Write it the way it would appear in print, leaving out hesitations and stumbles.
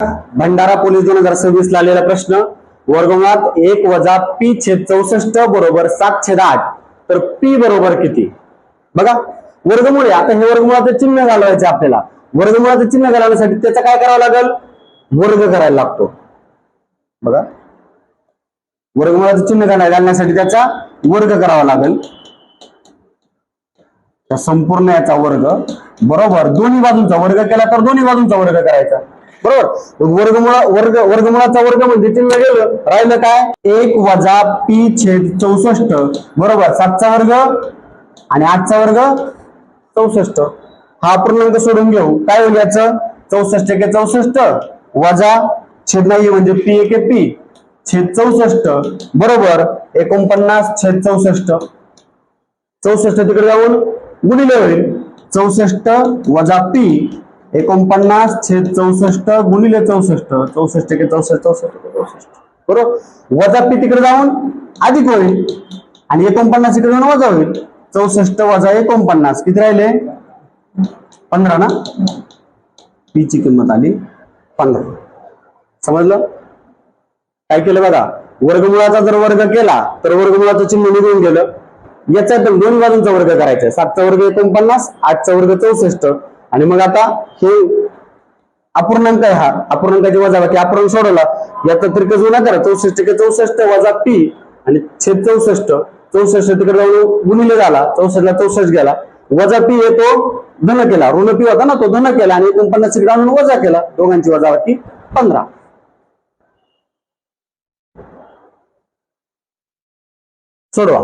Bhandara police 2026 ला आलेला प्रश्न, वर्गमुळात 1 वजा p छेद 64 बरोबर 7/8, तर p बरोबर किती? बघा वर्गमूळ, आता हे वर्गमुळाचं चिन्ह घालवायचे आपल्याला. वर्गमुळाचं चिन्ह घालवण्यासाठी त्याचा काय करावं लागेल? वर्ग करायला लागतो. बघा वर्गमुळाचं चिन्ह घालण्यासाठी त्याचा वर्ग करावा लागेल. संपूर्ण याचा वर्ग बरोबर दोन्ही बाजूंचा वर्ग केला तर दोन्ही बाजूंचा वर्ग करायचा. बरोबर वर्गमुळाचा वर्ग म्हणजे चिन्ह गेलं, राहिलं काय? 1 वजा p छेद 64 बरोबर 7चा वर्ग आणि 8चा वर्ग 64. हा पूर्णांक सोडून घेऊ, काय होईल याचं? 64 एके 64 वजा छेद नाही म्हणजे p एके p छेद 64 बरोबर 49 छेद 64. 64 तिकडे जाऊन गुणिले होईल. 64 वजा p 49 छेद 64 गुणिले 64. 64 एके 64 64 बरोबर. वजा p तिकडे जाऊन अधिक होईल आणि 49 तिकडे जाऊन वजा होईल. 64 वजा 49 किती राहिले? 15 ना. p ची किंमत आली 15. समजलं? काय केलं बघा, वर्गमुळाचा जर वर्ग केला तर वर्गमुळाचं चिन्ह निघून गेलं. याचा दोन्ही बाजूंचा वर्ग करायचा. 7चा वर्ग 49, 8चा वर्ग 64 आणि मग आता हे अपूर्णांक आहे, हा अपूर्णांकाची वजाबाकी अपूर्णांक सोडवला, याचा तिरक जुना करा. 64 एके 64 वजा p आणि छेद 64. 64 तिकडे जाऊन गुणिले झाला, 64 ला 64 गेला, वजा p येतो धन केला, ऋण p होता ना तो धन केला आणि 49 तिकडे आणून वजा केला, दोघांची वजाबाकी 15. सोडवा.